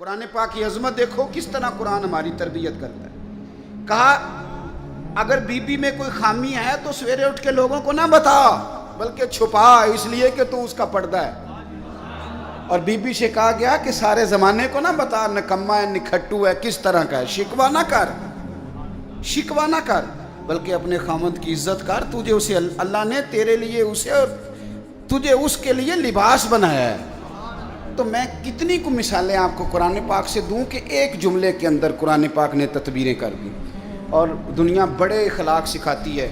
قرآن پاک کی عظمت دیکھو کس طرح قرآن ہماری تربیت کرتا ہے. کہا اگر بی بی میں کوئی خامی ہے تو سویرے اٹھ کے لوگوں کو نہ بتا بلکہ چھپا، اس لیے کہ تو اس کا پردہ ہے. اور بی بی سے کہا گیا کہ سارے زمانے کو نہ بتا نکما ہے نکھٹو ہے کس طرح کا ہے، شکوہ نہ کر، شکوہ نہ کر، بلکہ اپنے خاوند کی عزت کر. تجھے اسے اللہ نے تیرے لیے اسے اور تجھے اس کے لیے لباس بنایا ہے. تو میں کتنی کو مثالیں آپ کو قرآن پاک سے دوں کہ ایک جملے کے اندر قرآن پاک نے تدبیریں کر دی. اور دنیا بڑے اخلاق سکھاتی ہے.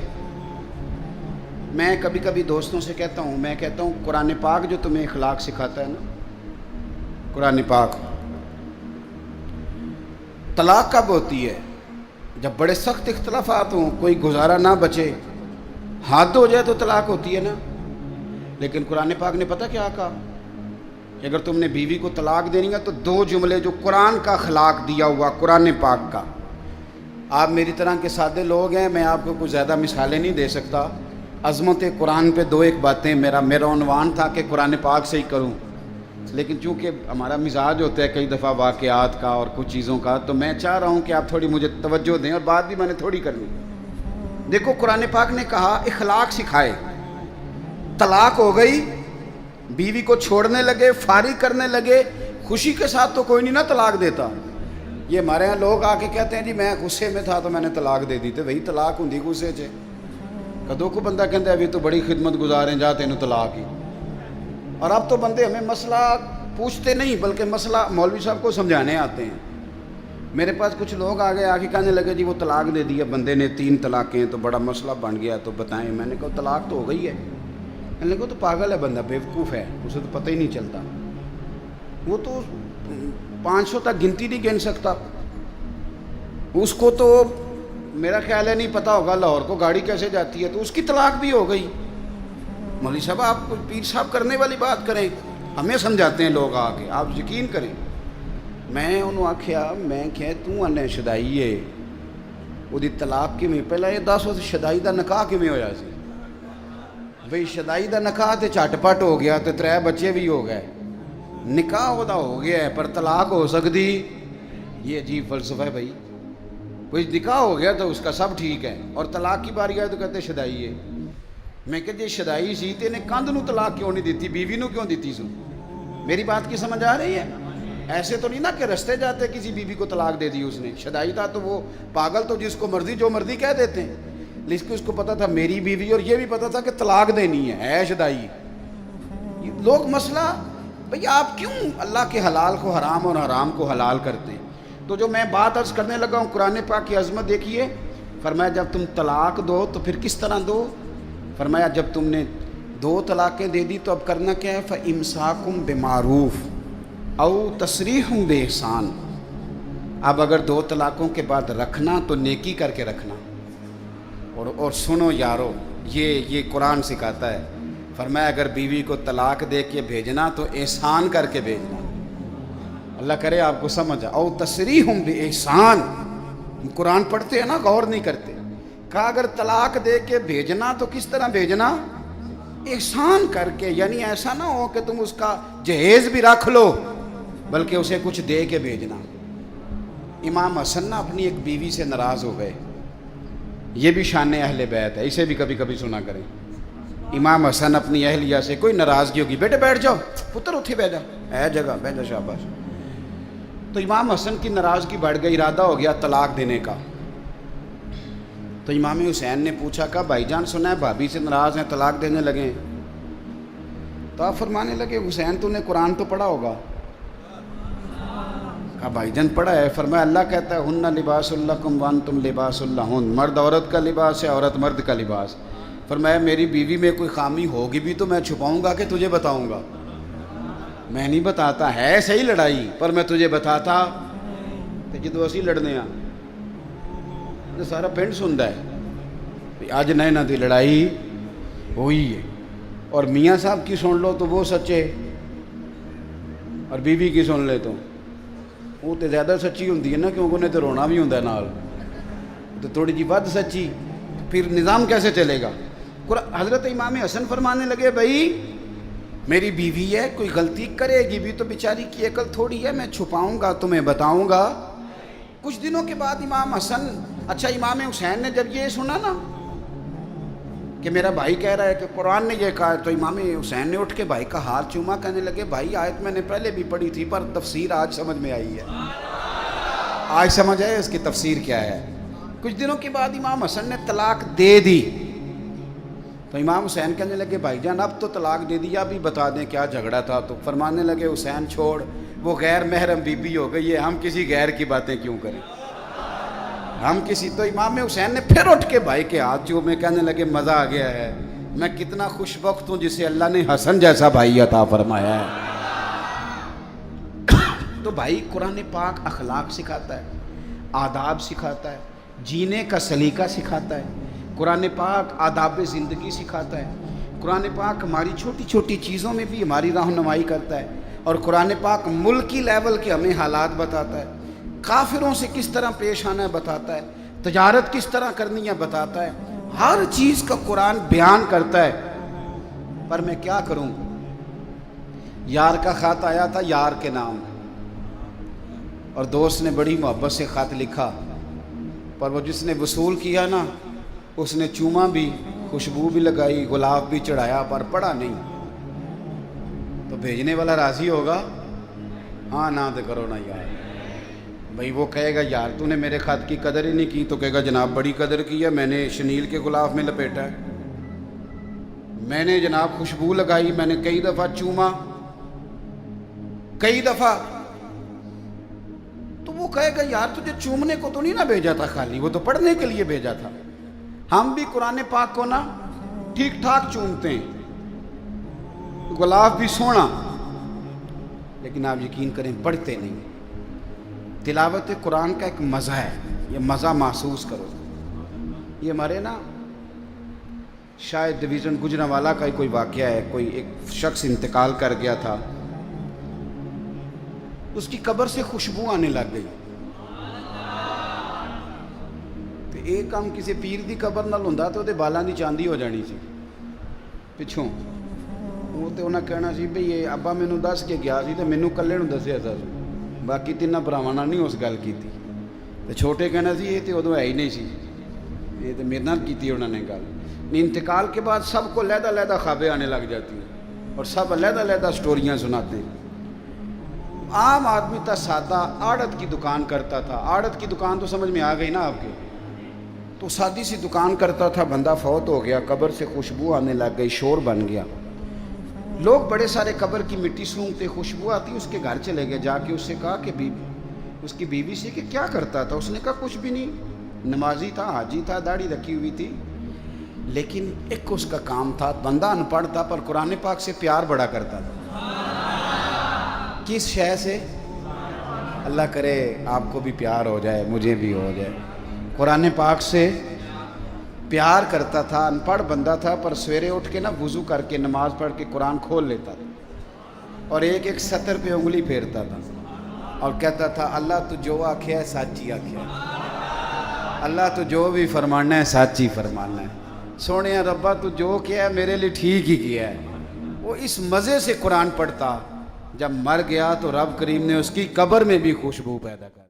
میں کبھی کبھی دوستوں سے کہتا ہوں، میں کہتا ہوں قرآن پاک جو تمہیں اخلاق سکھاتا ہے نا، قرآن پاک طلاق کب ہوتی ہے؟ جب بڑے سخت اختلافات ہوں، کوئی گزارا نہ بچے، حد ہو جائے تو طلاق ہوتی ہے نا. لیکن قرآن پاک نے پتہ کیا کہا کہ اگر تم نے بیوی کو طلاق دینی ہے تو دو جملے جو قرآن کا اخلاق دیا ہوا قرآن پاک کا. آپ میری طرح کے سادے لوگ ہیں، میں آپ کو کچھ زیادہ مثالیں نہیں دے سکتا. عظمت قرآن پہ دو ایک باتیں، میرا عنوان تھا کہ قرآن پاک سے ہی کروں، لیکن چونکہ ہمارا مزاج ہوتا ہے کئی دفعہ واقعات کا اور کچھ چیزوں کا، تو میں چاہ رہا ہوں کہ آپ تھوڑی مجھے توجہ دیں، اور بات بھی میں نے تھوڑی کرنی. دیکھو قرآن پاک نے کہا اخلاق سکھائے. طلاق ہو گئی، بیوی کو چھوڑنے لگے، فارغ کرنے لگے، خوشی کے ساتھ تو کوئی نہیں نا طلاق دیتا. یہ ہمارے یہاں لوگ آ کے کہتے ہیں جی میں غصے میں تھا تو میں نے طلاق دے دی. تو وہی طلاق ہوں غصے سے. کدو کو بندہ کہتا ہے ابھی تو بڑی خدمت گزار ہیں جا تینوں طلاق ہی. اور اب تو بندے ہمیں مسئلہ پوچھتے نہیں بلکہ مسئلہ مولوی صاحب کو سمجھانے آتے ہیں. میرے پاس کچھ لوگ آ گئے کہنے لگے جی وہ طلاق دے دیا بندے نے 3 طلاقیں تو بڑا مسئلہ بن گیا تو بتائیں. میں نے کہا طلاق تو ہو گئی ہے. کہنے لگے تو پاگل ہے بندہ، بیوقوف ہے، اسے تو پتہ ہی نہیں چلتا، وہ تو 500 تک گنتی نہیں گن سکتا، اس کو تو میرا خیال ہے نہیں پتہ ہوگا لاہور کو گاڑی کیسے جاتی ہے، تو اس کی طلاق بھی ہو گئی. مولوی صاحب آپ کو پیر صاحب کرنے والی بات کریں، ہمیں سمجھاتے ہیں لوگ آ کے، آپ یقین کریں. میں انہوں آکھیا میں کہ تو انے شدائی ہے وہ دی طلاق کی میں پہلے یہ دس وہ شدائی دا نکاح کی میں ہویا سی. بھئی شدائی دا نکاح تے چٹ پٹ ہو گیا تے 3 بچے بھی ہو گئے، نکاح وہ دا ہو گیا ہے پر طلاق ہو سکتی. یہ عجیب فلسفہ ہے بھائی. کوئی نکاح ہو گیا تو اس کا سب ٹھیک ہے اور طلاق کی باری آئے تو کہتے شدائی ہے. میں کہ جی شدائی سی تے نے کندھ نو طلاق کیوں نہیں دیتی، بیوی نو کیوں دیتی سو؟ میری بات کی سمجھ آ رہی ہے؟ ایسے تو نہیں نا کہ رستے جاتے کسی بیوی کو طلاق دے دی اس نے. شدائی تھا تو وہ پاگل تو جس کو مرضی جو مرضی کہہ دیتے ہیں، لیکن اس کو پتہ تھا میری بیوی اور یہ بھی پتہ تھا کہ طلاق دینی ہے شدائی. لوگ مسئلہ بھئی آپ کیوں اللہ کے حلال کو حرام اور حرام کو حلال کرتے ہیں؟ تو جو میں بات عرض کرنے لگا ہوں قرآن پاک کی عظمت دیکھیے. فرمایا جب تم طلاق دو تو پھر کس طرح دو؟ فرمایا جب تم نے 2 طلاقیں دے دی تو اب کرنا کیا ہے؟ فَإِمْسَاكُمْ بِمَعْرُوفٍ أَوْ تَسْرِيحٌ بِإِحْسَانٍ. اب اگر 2 طلاقوں کے بعد رکھنا تو نیکی کر کے رکھنا. اور سنو یارو، یہ قرآن سکھاتا ہے. فرمایا اگر بیوی کو طلاق دے کے بھیجنا تو احسان کر کے بھیجنا. اللہ کرے آپ کو سمجھ او تسریح بإحسان. قرآن پڑھتے ہیں نا غور نہیں کرتے. کہا اگر طلاق دے کے بھیجنا تو کس طرح بھیجنا؟ احسان کر کے. یعنی ایسا نہ ہو کہ تم اس کا جہیز بھی رکھ لو بلکہ اسے کچھ دے کے بھیجنا. امام حسن نا اپنی ایک بیوی سے ناراض ہو گئے. یہ بھی شان اہل بیت ہے، اسے بھی کبھی کبھی سنا کریں. امام حسن اپنی اہلیہ سے کوئی ناراضگی ہوگی، بیٹے بیٹھ جاؤ، پتر اتھے بیٹھ جا، ہے جگہ بیٹھ جا، شاباش. تو امام حسن کی ناراضگی بڑھ گئی، ارادہ ہو گیا طلاق دینے کا. تو امام حسین نے پوچھا کہ بھائی جان سنا ہے بھابھی سے ناراض ہیں طلاق دینے لگے ہیں. تو آپ فرمانے لگے حسین تو نے قرآن تو پڑھا ہوگا. کہا بھائی جان پڑھا ہے. فرمایا اللہ کہتا ہے ہن لباس لکم وانتم لباس لہن. مرد عورت کا لباس ہے، عورت مرد کا لباس. فرمایا میری بیوی میں کوئی خامی ہوگی بھی تو میں چھپاؤں گا کہ تجھے بتاؤں گا؟ میں نہیں بتاتا. ہے صحیح لڑائی پر میں تجھے بتاتا تو جدو اسی لڑنے ہاں تو سارا پنڈ سنتا ہے اج نہ دی لڑائی ہوئی ہے. اور میاں صاحب کی سن لو تو وہ سچے، اور بیوی کی سن لے تو وہ تو زیادہ سچی ہوتی ہے نا، کیونکہ انہیں تو رونا بھی ہوتا ہے نال، تو تھوڑی جی ود سچی. پھر نظام کیسے چلے گا؟ حضرت امام حسن فرمانے لگے بھائی میری بیوی ہے، کوئی غلطی کرے گی بھی تو بیچاری کی عقل تھوڑی ہے، میں چھپاؤں گا تمہیں بتاؤں گا۔ کچھ دنوں کے بعد امام حسن، اچھا امام حسین نے جب یہ سنا نا کہ میرا بھائی کہہ رہا ہے کہ قرآن نے یہ کہا ہے، تو امام حسین نے اٹھ کے بھائی کا ہاتھ چوما، کہنے لگے بھائی آیت میں نے پہلے بھی پڑھی تھی پر تفسیر آج سمجھ میں آئی ہے، آج سمجھ آئے اس کی تفسیر کیا ہے۔ کچھ دنوں کے بعد امام حسن نے طلاق دے دی، تو امام حسین کہنے لگے بھائی جان اب تو طلاق دے دیا، بھی بتا دیں کیا جھگڑا تھا۔ تو فرمانے لگے حسین چھوڑ، وہ غیر محرم بی بی ہو گئی ہے، ہم کسی غیر کی باتیں کیوں کریں، ہم کسی۔ تو امام حسین نے پھر اٹھ کے بھائی کے ہاتھ چومے، کہنے لگے مزہ آ گیا ہے، میں کتنا خوش وقت ہوں جسے اللہ نے حسن جیسا بھائی عطا فرمایا ہے۔ تو بھائی قرآن پاک اخلاق سکھاتا ہے، آداب سکھاتا ہے، جینے کا سلیقہ سکھاتا ہے، قرآن پاک آداب زندگی سکھاتا ہے، قرآن پاک ہماری چھوٹی چھوٹی چیزوں میں بھی ہماری رہنمائی کرتا ہے، اور قرآن پاک ملکی لیول کے ہمیں حالات بتاتا ہے، کافروں سے کس طرح پیش آنا ہے بتاتا ہے، تجارت کس طرح کرنی ہے بتاتا ہے، ہر چیز کا قرآن بیان کرتا ہے۔ پر میں کیا کروں، یار کا خط آیا تھا یار کے نام، اور دوست نے بڑی محبت سے خط لکھا، پر وہ جس نے وصول کیا نا اس نے چوما بھی، خوشبو بھی لگائی، گلاب بھی چڑھایا، پر پڑھا نہیں۔ تو بھیجنے والا راضی ہوگا؟ ہاں نہ تو کرو نا یار، بھئی وہ کہے گا یار تو نے میرے خط کی قدر ہی نہیں کی، تو کہے گا جناب بڑی قدر کی ہے، میں نے شنیل کے غلاف میں لپیٹا ہے، میں نے جناب خوشبو لگائی، میں نے کئی دفعہ چوما، کئی دفعہ۔ تو وہ کہے گا یار تجھے چومنے کو تو نہیں نہ بھیجا تھا خالی، وہ تو پڑھنے کے لیے بھیجا تھا۔ ہم بھی قرآن پاک کو نا ٹھیک ٹھاک چومتے ہیں، غلاف بھی سونا، لیکن آپ یقین کریں پڑھتے نہیں۔ تلاوت قرآن کا ایک مزہ ہے، یہ مزہ محسوس کرو۔ یہ ہمارے نا شاید ڈویژن گجرانوالہ کا ہی کوئی واقعہ ہے، کوئی ایک شخص انتقال کر گیا تھا، اس کی قبر سے خوشبو آنے لگ گئی۔ تو ایک کام کسی پیر دی قبر نال ہوندا تو دے بالاں دی چاندی ہو جانی سی پچھوں، وہ تے انہاں کہنا سی بھئی یہ ابا مینوں دس کے گیا سی تے مینوں کلے نوں دسیا سی، باقی تیناں بھراواں نال نہیں اس گل کیتی۔ تے چھوٹے کہنا سی یہ تے ادوں ہے ہی نہیں سی، یہ تے میرے نال کیتی انہوں نے گل۔ انتقال کے بعد سب کو علیحدہ علیحدہ خوابیں آنے لگ جاتی ہیں، اور سب علیحدہ علیحدہ سٹوریاں سناتے ہیں۔ عام آدمی تھا سادہ، آڑت کی دکان کرتا تھا، آڑت کی دکان تو سمجھ میں آ گئی نا آپ کے، تو سادی سی دکان کرتا تھا، بندہ فوت ہو گیا، قبر سے خوشبو آنے لگ گئی، شور بن گیا، لوگ بڑے سارے قبر کی مٹی سونگتے، خوشبو آتی، اس کے گھر چلے گئے، جا کے اس سے کہا کہ اس کی بیوی سے کہ کیا کرتا تھا؟ اس نے کہا کچھ بھی نہیں، نمازی تھا، حاجی تھا، داڑھی رکھی ہوئی تھی، لیکن ایک اس کا کام تھا، بندہ ان پڑھ تھا پر قرآن پاک سے پیار بڑا کرتا تھا۔ کس شے سے؟ اللہ کرے آپ کو بھی پیار ہو جائے، مجھے بھی ہو جائے۔ قرآن پاک سے پیار کرتا تھا، ان پڑھ بندہ تھا، پر سویرے اٹھ کے نا وضو کر کے نماز پڑھ کے قرآن کھول لیتا تھا، اور ایک ایک سطر پہ انگلی پھیرتا تھا، اور کہتا تھا اللہ تو جو آکھیا ہے سچی آکھیا ہے، اللہ تو جو بھی فرمانا ہے سچی فرمانا ہے، سونے ربا تو جو کیا ہے میرے لیے ٹھیک ہی کیا ہے۔ وہ اس مزے سے قرآن پڑھتا، جب مر گیا تو رب کریم نے اس کی قبر میں بھی خوشبو پیدا کر